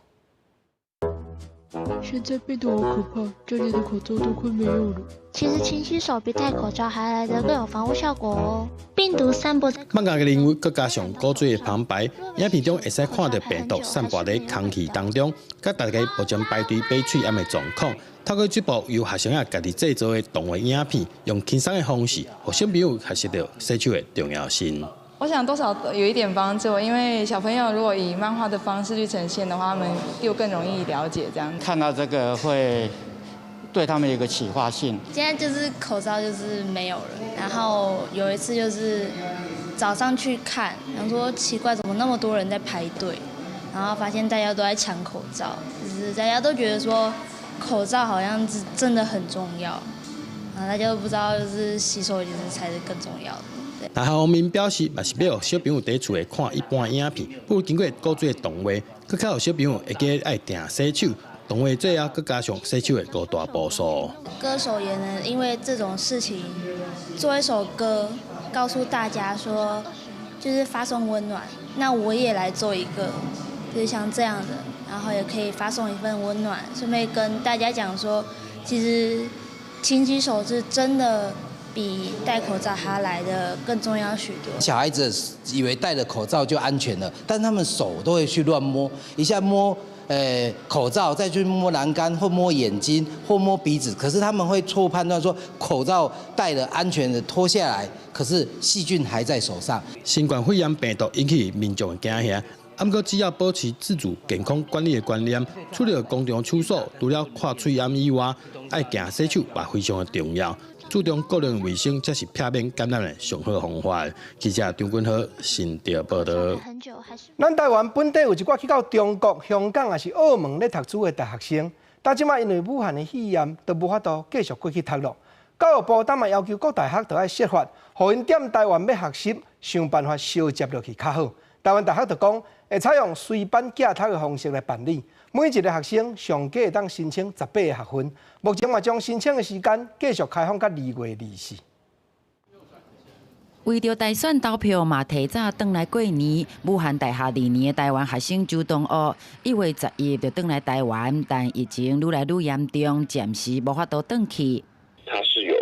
现在病毒好可怕，这里的口罩都快没有了。其实勤洗手比戴口罩还来得更有防护效果哦。病毒散播在物业的人为，再加上古锥的旁白，影片中会使看到病毒散播在空气当中，甲大家目前排队买嘴炎的状况。透过这部由学生啊家己制作的动画影片，用轻松的方式，让小朋友学习到洗手的重要性。我想多少有一点帮助，因为小朋友如果以漫画的方式去呈现的话，他们又更容易了解这样。看到这个会对他们有一个启发性。现在就是口罩就是没有了，然后有一次就是早上去看，想说奇怪怎么那么多人在排队，然后发现大家都在抢口罩，就是大家都觉得说口罩好像是真的很重要，然后大家都不知道就是洗手就是才是更重要的。大校方面表示，嘛是要小朋友在厝内看一般影片，不如经过古锥的动画，更较有小朋友会记爱定洗手。动画最后，更加上洗手的5大步数。歌手也能因为这种事情做一首歌，告诉大家说，就是发送温暖。那我也来做一个，就是像这样的，然后也可以发送一份温暖，顺便跟大家讲说，其实勤洗手是真的比戴口罩还来的更重要许多。小孩子以为戴了口罩就安全了，但他们手都会去乱摸，一下摸口罩，再去摸栏杆或摸眼睛或摸鼻子，可是他们会错误判断说口罩戴了安全的脱下来，可是细菌还在手上。新冠肺炎病毒引起民众的惊吓。不过只要保持自主健康管理的观念，除了公众处所除了看嘴掩以外，爱勤洗手也非常的重要。注重个人卫生，才是避免感染的上好方法。记者张君豪新潮报道。咱台湾本地有一寡去到中国、香港还是澳门咧读书的大学生，但即马因为武汉的肺炎，都无法度继续过去读咯。教育部当嘛要求各大学都要设法，互因踮台湾要学习，想办法衔接落去较好。台湾大学就讲，会采用随班寄读的方式来办理，每一个学生上计会当申请18个学分。目前嘛将申请的时间继续开放到2月24。为着大选投票嘛，提早转来过年。武汉大学2年的台湾学生周东岳1月11就转来台湾，但疫情愈来愈严重，暂时无法度转去。它是有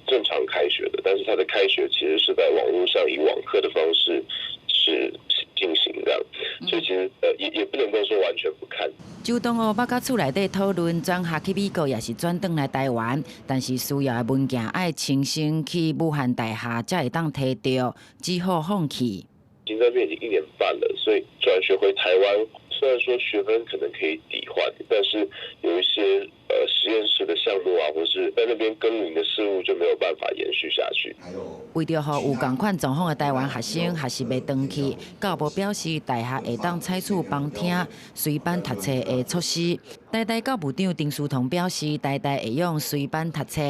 正常开学的，但是它的开学其实是在网络上以网课的方式是进行的，所以其实也不能够说完全不看。周东岳捌甲厝内底讨论转学去美国，也是转转来台湾，但是需要的文件爱亲身去武汉大学才会当摕到，只好放弃。已经在那边已经1年半了，所以转学回台湾，虽然说学分可能可以抵换，但是有一些实验室的项目啊，或是在那边耕耘的事物就没有办法延续下去。为着予有同款状况的台湾学生还是未转去，教育部表示大学会当采取帮听、随班读册的措施。台大教务长丁书彤表示，台大会用随班读册，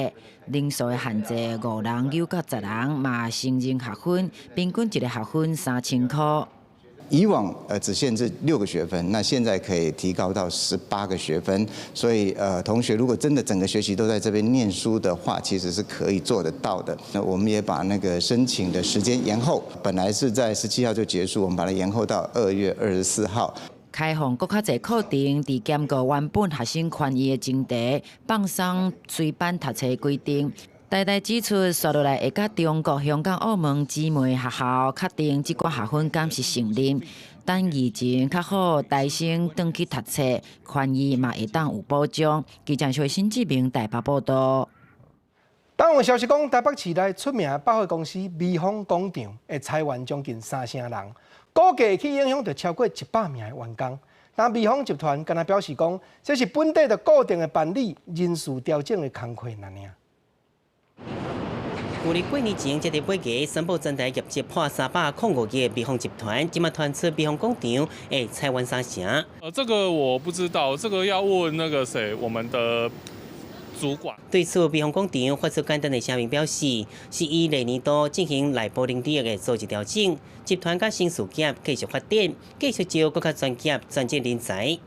人数的限制5人9到10人，嘛成人学分，平均一个学分3000块。以往只限制6个学分，那现在可以提高到18个学分。所以同学如果真的整个学期都在这边念书的话，其实是可以做得到的。那我们也把那个申请的时间延后，本来是在17号就结束，我们把它延后到2月24号。开放更较侪课程，伫兼顾原本学生权益的前提，放松随班读册规定。台大指出，接落来会甲中国、香港、澳门姊妹学校确定即寡学分敢是承认，等疫情较好，台生转去读册，权益嘛会当有保障。记者小新志明台北报道。当有消息讲，台北市内出名的百货公司美丰广场会裁员将近3成人，估计会去影响到超过100名的员工。但美丰集团敢若表示讲，这是本地的固定的办理人事调整的工课而已。旧年过年前，这个8月宣布全台业绩破305亿的美丰集团，今麦传出美丰广场会裁员3成。这个我不知道，这个要问那个谁，我们的主管。对此，美丰广场发出简单的声明表示，是以来年度进行内部领导的组织调整，集团甲新事业继续发展，继续招更加专业专职人才。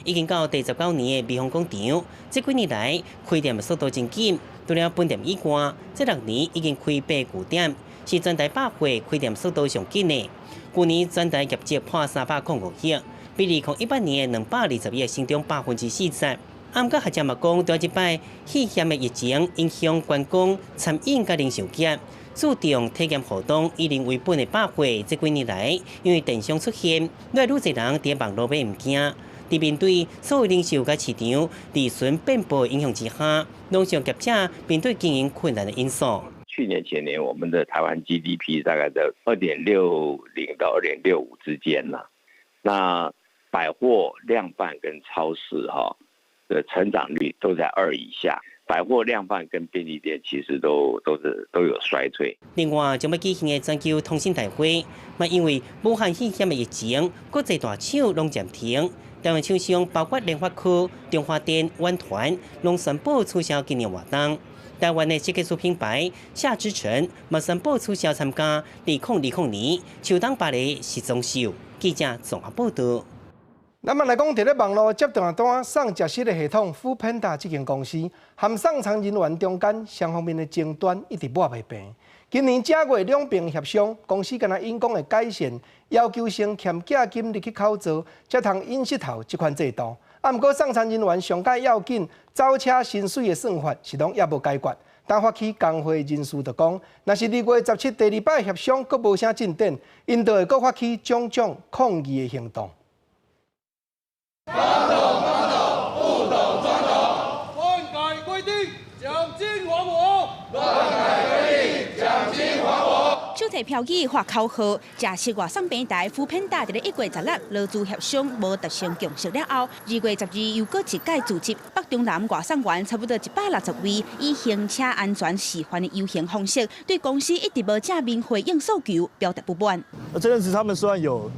已经到第19年的美丰广场，这几年来开店的速度真紧。除了本店以外，这6年已经开8据点，是全台百货开店速度上紧的。去年全台业绩破305亿，比2018年的220亿成长40%。不过学者嘛讲，对这摆肺炎的疫情影响观光、餐饮甲零售业，注重体验活动以人为本的百货，这几年来因为电商出现，愈来愈侪人伫网络买物件。伫面对所有零售甲市场利润变薄影响之下，农商业者面对经营困难的因素。去年前年，我们的台湾 GDP 大概在2.60到2.65之间啦。那百货量贩跟超市的成长率都在2以下。百货量贩跟便利店其实都有衰退。另外，将要举行的全球通信大会，嘛因为武汉肺炎的疫情，国际大厂拢暂停。台湾厂商包括联发科、中华电、湾团，拢宣布取消今年活动。台湾的设计师品牌夏之城嘛宣布取消参加2020年秋冬巴黎时装秀。记者综合报道。咱们来讲，伫咧网络接订单送食食的系统Foodpanda这间公司，和送餐人员中间双方面的争端一直抹袂平。今年正月两边协商，公司敢若因讲会改善要求先欠价金入去考照，才通引失头这款制度。啊，毋过送餐人员上解要紧，走车薪水的算法是拢也无解决。但发起工会人士就讲，若是2月17第2摆协商阁无啥进展，因就会阁发起种种抗议的行动。不懂，不懂，不懂！篡改规定，奖金还我！乱改规定，奖金还我。 手提票据发口号，假设外送平台富平达伫咧1月16劳资协商无达成共识了后，2月12又搁一改组织北中南外送员差不多160位，以行车安全示范的游行方式，对公司一直无正面回应诉求表达不满。这阵子他们虽然有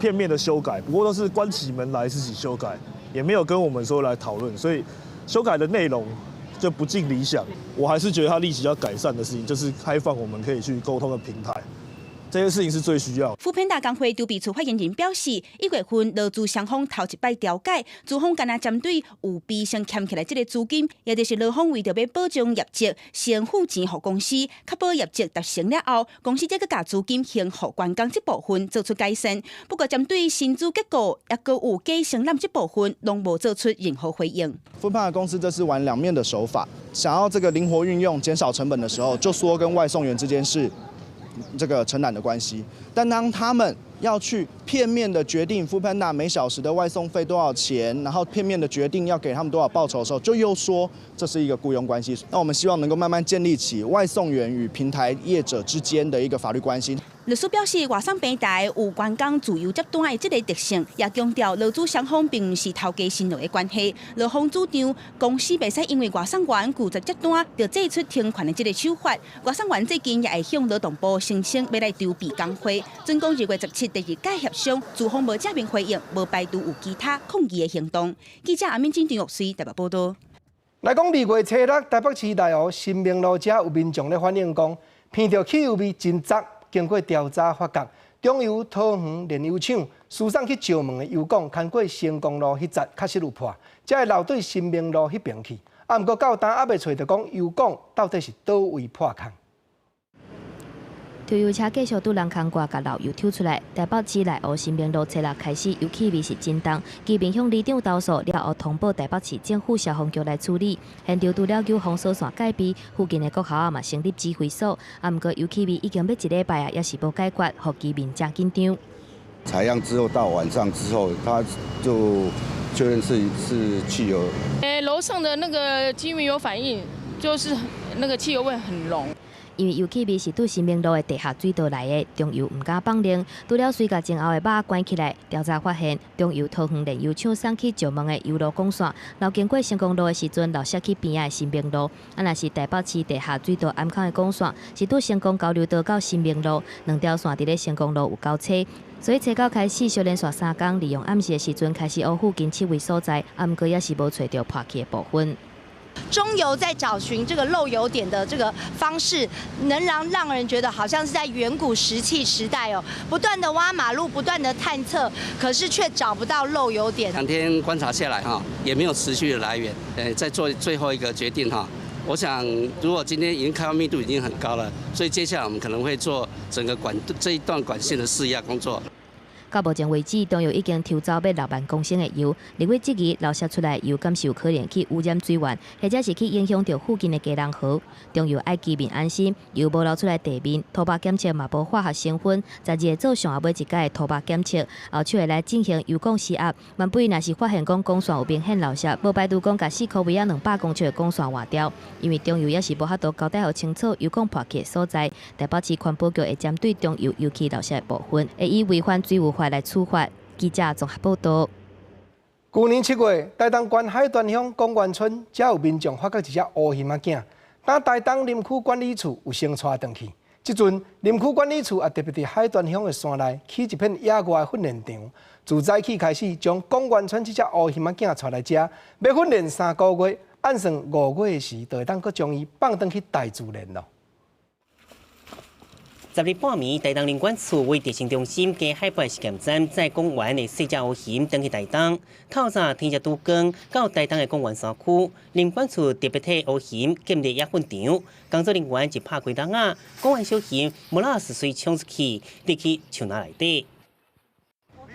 片面的修改，不过都是关起门来自己修改，也没有跟我们说来讨论，所以修改的内容。 就不尽理想，我还是觉得他立即要改善的事情，就是开放我们可以去沟通的平台，这件事情是最需要。富平达工会筹备处发言人表示，1月份劳资双方头一摆调解，资方干那针对有必先欠起来这个资金，也就是劳方为着要保障业绩，先付钱给公司，确保业绩达成了后，公司再去把资金先给员工这部分做出改善。不过针对薪资结构，也搁有假承揽这部分，拢无做出任何回应。 富平达公司这是玩两面的手法，想要这个灵活运用、减少成本的时候，就说跟外送员之间是这个承揽的关系。但当他们要去片面的决定富平达每小时的外送费多少钱，然后片面的决定要给他们多少报酬的时候，就又说这是一个雇佣关系。那我们希望能够慢慢建立起外送员与平台业者之间的一个法律关系。 律师表示，外送平台有员工自由接单的这个特性，也强调劳资双方并不是头家薪劳的关系。劳方主张，公司袂使因为外送员拒绝接单，就祭出停权的这个手法。外送员最近也会向劳动部申请要来筹备工会。准讲2月17第2届协商，资方无正面回应，无排除有其他抗议的行动。记者阿敏金张玉水台北报道。来讲2月初6，台北市内湖新明路遮有民众咧反映讲，闻到汽油味真杂。 经过调查发觉，中油桃园炼油厂输送去石门的油管，牵过成功路迄节确实有破，才会流对新明路迄边去。啊，毋过到今还袂找到讲油管到底是倒位破空。抽油车继续拄人空挂，甲漏油抽出来。台北市内湖新明路初6开始油气味是真重，居民向里长投诉了后，通报台北市政府消防局来处理。现场除了有封锁线戒备，附近的国校啊嘛成立指挥所。啊，毋过油气味已经要1礼拜啊，也是无解决，互居民真紧张。采样之后到晚上之后，他就确认是汽油。楼上的那个居民有反映，就是那个汽油味很浓。 因为油气味是对新明路的地下水道来的，中油唔敢放冷，除了水甲前后的把关起来，调查发现，中油桃园炼油厂送去石门的油路管线，流经过成功路的时阵，流射去边仔的新明路。啊，若是台北市地下水道安康的管线，是对成功交流道到新明路2条线伫咧成功路有交叉。 所以，初9开始，小连续3天，利用暗时的时阵开始挖附近7位所在，啊，毋过也是无找到破去的部分。 中油在找寻这个漏油点的这个方式，能让人觉得好像是在远古石器时代哦，不断的挖马路，不断的探测，可是却找不到漏油点。2天观察下来哈，也没有持续的来源，再做最后一个决定哈。我想，如果今天已经开发密度已经很高了，所以接下来我们可能会做整个这一段管线的施压工作。 到目前为止，中油已经抽走要6万公升的油，2月质疑流射出来油敢是有可能去污染水源，或者是去影响到附近的家人河。中油爱居民安心，油无流出来地面，土白检测嘛无化学成分。12月做上下尾一届的土白检测，后手会来进行油管施压。万不若是发现讲管线有明显流射，无排除讲甲4颗位啊200公尺的管线换掉。因为中油也是无法度交代互清楚油管破去的所在，台北市环保局会针对中油油气流射的部分，会以违反水务法来处罚。记者综合报道。去年7月，台东县海端乡公园村，才有民众发觉一只乌熊仔囝，当台东林区管理处有先带回去。即阵林区管理处也特别伫海端乡的山内起一片野外训练场，自早起开始将公园村这只乌熊仔囝带来遮，要训练3个月，按算5月时，就会当搁将伊放转去大自然咯。 10日半暝，台东林管处为地形中心加海拔实验站，在公园的细只乌熊登去台东。透早天色拄光，到台东的公园山区，林管处特别替乌熊建立野训场。工作人员一拍开灯啊，公园小熊无啦是随冲出去，入去树林内底。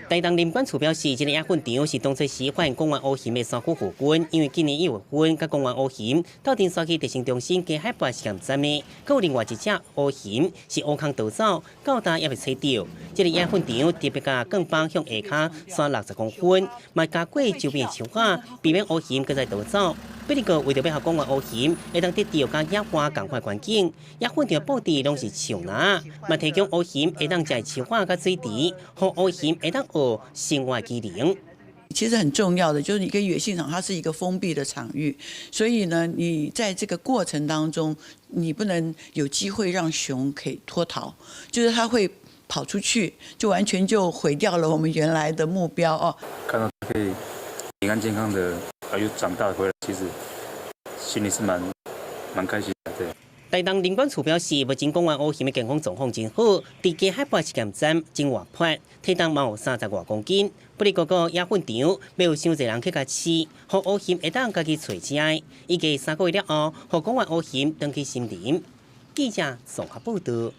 台东林管处表示，这个野训场是当初示范公园乌熊的山区护军，因为今年1月份，甲公园乌熊斗阵刷去地形中心加海拔实验站的，还有另外一只乌熊是乌空逃走，到今也未找到。这个野训场特别甲更帮向下骹刷60公分，嘛加过周边的树啊，避免乌熊搁再逃走。不过为着要互公园乌鱼会当得到甲野花同款环境，野粉条布置拢是树篮，嘛提供乌鱼会当食树花甲水池，互乌鱼会当学生活技能。其实很重要的就是一个野性场，它是一个封闭的场域，所以呢，你在这个过程当中，你不能有机会让熊可以脱逃，就是它会跑出去，就完全就毁掉了我们原来的目标哦。看到可以平安健康的又长大回来，其实心里是蛮开心的。对。台东林管处表示，目前公园乌鱼的健康状况真好，伫加海拔试验站真活泼，体重嘛有30多公斤。不过个野粉场没有伤侪人去甲饲，互乌鱼会当家己找食的。预计3个月了后，互公园乌鱼登去森林。记者综合报道。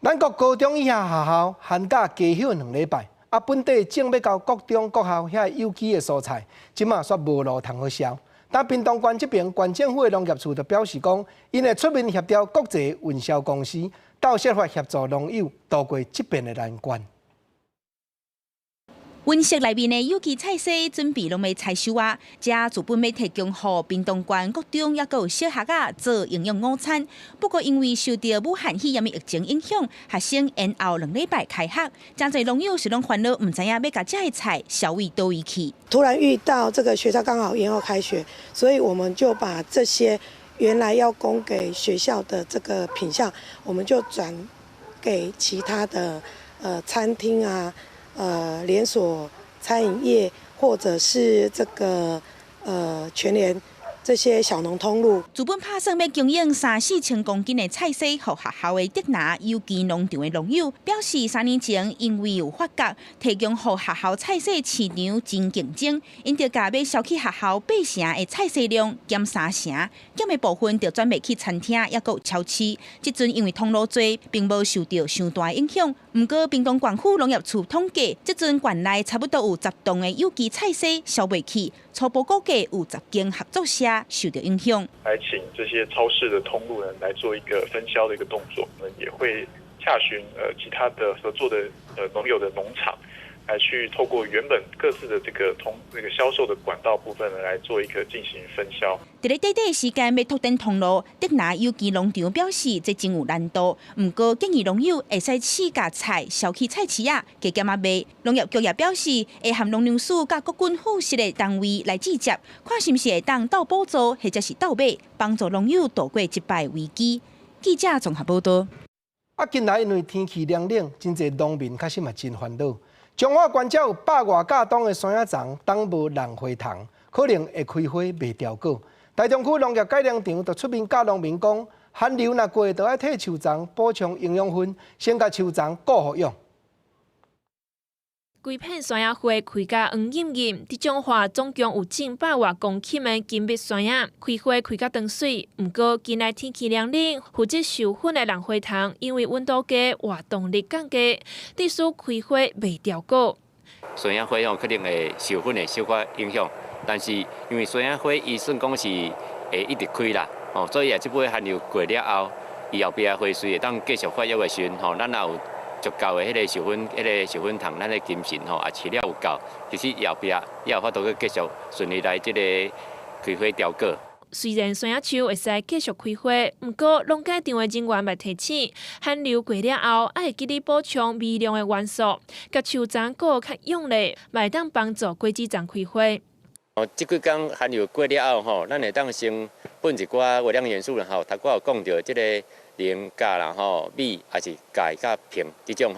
咱国高中以下学校寒假加休2礼拜，本地正要到国中、国校遐有机的蔬菜，即马煞无路通好销。但屏东县这边县政府的农业处就表示讲，因会出面协调国际运销公司，到设法协助农友渡过这边的难关。温室内面的有机菜色准备拢要采收啊，这主本要提供予屏东县国中也有小学仔做营养午餐。不过因为受到武汉肺炎的疫情影响，学生延后2礼拜开学，真侪农友是拢烦恼，唔知影要甲这些菜销位倒位去。突然遇到这个学校刚好延后开学，所以我们就把这些原来要供给学校的这个品项，我们就转给其他的餐厅啊。连锁餐饮业或者是这个全联这些小农通路，主本打算要供应3-4千公斤的菜色，予学校的德拿有机农场的农友表示，3年前因为有发觉提供予学校菜色市场真竞争，因着甲要销去学校8成的菜色量减3成，减的部分就转卖去餐厅，也有超市。即阵因为通路多，并无受到伤大的影响。不过，屏东县府农业处统计，即阵县内差不多有10栋的有机菜色销袂去，初步估计有10间合作社受到影响。来请这些超市的通路人来做一个分销的一个动作，我们也会洽询其他的合作的农友的农场，来去透过原本各自的这个销售的管道部分呢，来做一个进行分销。在咧短短时间要拓展通路，德拿有机农场表示这真有难度。不过建议农友会使试甲菜销去菜市啊，加减啊卖。农业局也表示会和农粮署甲国军附属的单位来直接，看是不是会当倒补助或者是倒买，帮助农友度过这摆危机。记者综合报道。近来因为天气凉冷，真侪农民确实嘛真烦恼。彰化县有100外架栋的山野丛，当无人花塘，可能会开花袂掉果。台中区农业改良场就出面教农民讲，寒流若过，就要替树丛补充营养分，先甲树丛顾好用。规片山野花开甲黄艳艳，伫彰化总共有近100外公顷的金蜜山野，开花开甲长水。不过近来天气凉冷，负责授粉的兰花塘因为温度低、活动力降低，致使开花袂掉果。山野花可能会授粉会小可影响，但是因为山野花伊算讲是会一直开啦，所以即尾寒流过了后，伊后壁花穗会当继续发育的时阵，咱也有足够的迄个授粉塘，咱的精神也饲了有够，其实后壁也有法度去继续顺利来个开花掉果。虽然山野树会使继续开花，不过农改场的人员嘛提醒，寒流过了后，爱记得补充微量的元素，甲树丛顾较用力，会当帮助果子丛开花。即几天寒流过了后，咱会当先喷一寡微量元素啦，头我有讲到即个磷、钾啦、镁还是钙、甲硼即种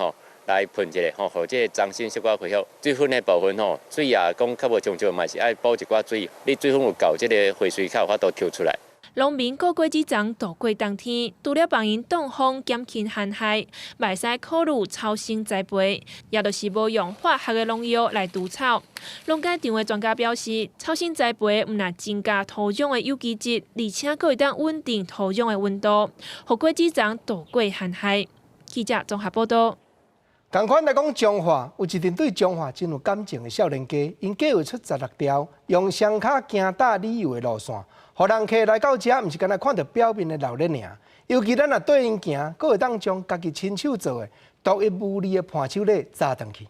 来喷一下，互即个丛生小可恢复。水分的部分水也讲较无充足，嘛是爱补一寡水。你水分有够，即个花穗较有法度抽出来。农民顾果子丛度过冬天，除了帮因挡风减轻寒害，袂使考虑超生栽培，也就是无用化学的农药来除草。农改场的专家表示，超生栽培毋但增加土壤的有机质，而且佫会当稳定土壤的温度，互果子丛度过寒害。记者综合报道。同款来讲，彰化有一群对彰化真有感情的少年家，因计划出16条用双脚行搭旅游的路线，互人客来到遮，毋是干那看到表面的闹热尔。尤其咱若对因行，佫会当将家己亲手做的独一无二的伴手礼炸转去。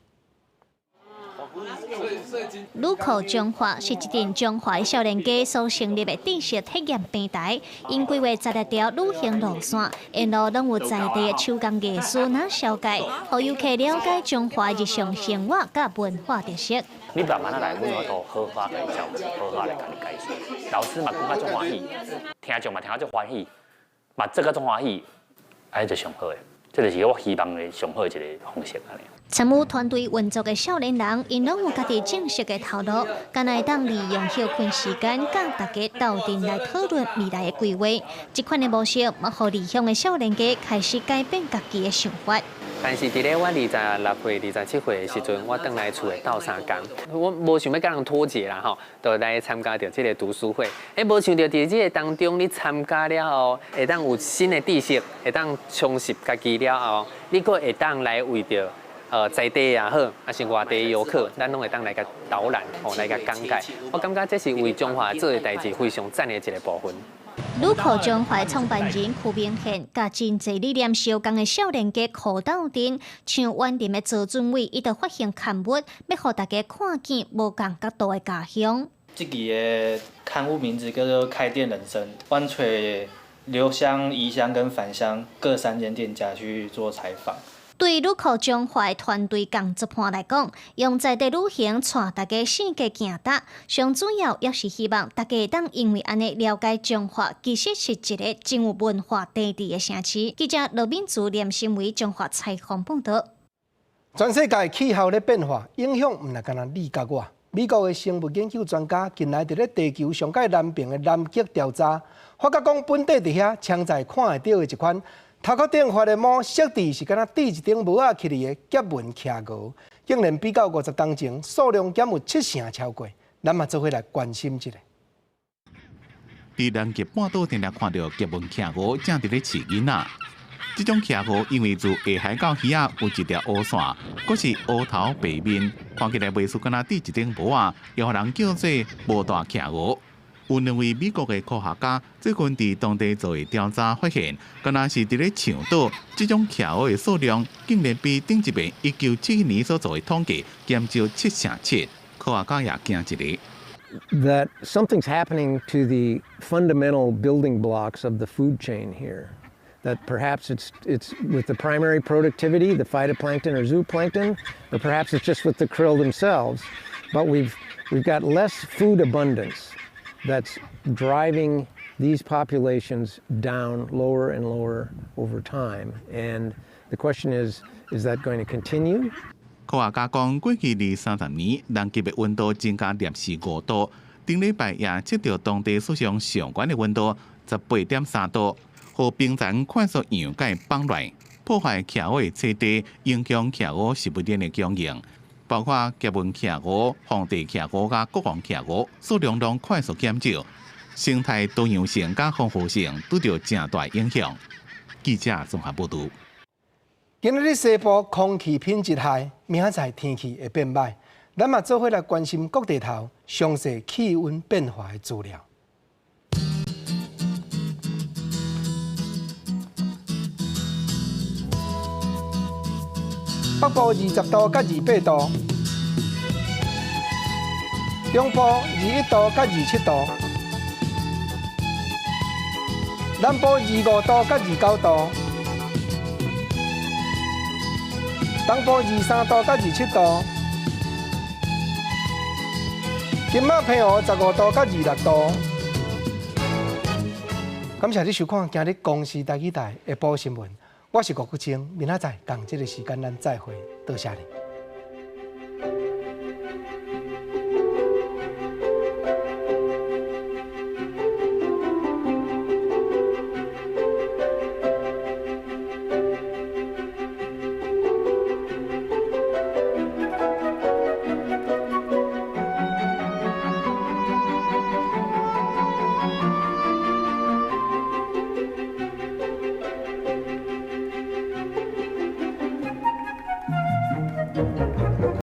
路口中华是一间中华少年家所成立的知识体验平台，因规划16条旅行路线，沿路拢有在地的手工艺师拿小解，让游客了解中华日常生活甲文化特色。你慢慢来，阮要好好来教，好好来甲你解说。老师嘛讲甲足欢喜，听众嘛听甲足欢喜，嘛这个足欢喜，安尼就上好诶。这就是我希望的上好的一个方式安尼。参与团队运作的少年人，因拢有家己正式的头路，敢来当利用休困时间，甲大家斗阵来讨论未来的规划。这款的模式，要让离乡的少年家开始改变家己的想法。但是伫咧我26岁、27岁的时阵，我倒来厝的斗3工，我无想要甲人脱节啦吼，就来参加着这个读书会。无想到伫这个当中，你参加了后，会当有新的知识，会当充实家己了后，你佫会当来为着在地也好，还是外地游客，咱拢会当来甲导览，来甲讲解。我感觉这是为中华做的代志非常赞的一个部分。路口中华创办人曲明宪，甲真侪理念相同的少年家苦斗阵，像原定的做准备，伊就发行刊物，要互大家看见无同角度的家乡。这期的刊物名字叫做《开店人生》，阮找留乡、移乡跟返乡各3间店家去做采访。对路口中华团队工作班来讲，用在地旅行带大家世界行踏，上主要也是希望大家当因为安尼了解中华，其实是一个真有文化地理的城市。记者罗敏珠、连心为中华采访报道。全世界气候咧变化，影响唔係干那你甲我。美国的生物研究专家近来伫咧地球上界南邊的南極調查，發覺講本地伫遐常在看會到的一款頭殼頂發的毛，設置是敢若滴一頂帽仔起嚟的結紋徛鵝，竟然比較50當前數量減有70%超過。咱嘛做伙來關心一下。伫南極半島定定看到結紋徛鵝正伫咧飼囡仔。這種徛鵝因為自下海到魚仔有一條烏線，佫是烏頭白面，看起來袂輸敢若滴一頂帽仔，也互人叫做無大徛鵝。有兩位美國的科學家最近伫當地做的調查發現，敢若是伫咧長島，這種徛鵝的數量竟然比頂一遍1971年所做的統計減少7%。科學家也驚一個。That something's happening to the fundamental building blocks of the food chain here. That perhaps it's with the primary productivity, the phytoplankton or zooplankton, or perhaps it's just with the krill themselves. But we've got less food abundance that's driving these populations down lower and lower over time. And the question is that going to continue? 科學家講，過去20-30年，南極的溫度增加0.5度，頂禮拜也測到當地史上上懸的溫度18.3度。和冰層快速溶解崩亂，破壞徛鵝棲地，影響徛鵝食物鏈的供應，包括結紋徛鵝、皇帝徛鵝甲國王徛鵝數量都快速減少，生態多樣性甲豐富性拄到正大影響。記者綜合報導。今日西部空氣品質壞，明仔載天氣會變歹，咱嘛做伙來關心各地頭詳細氣溫變化的資料。北部20度到28度，中部21度到27度，南部25度到29度，東部23度到27度，今仔平湖15度到26度。感謝你收看今日公視台語台下晡新聞。我是郭國清，明仔載同這個時間咱再會，多謝你。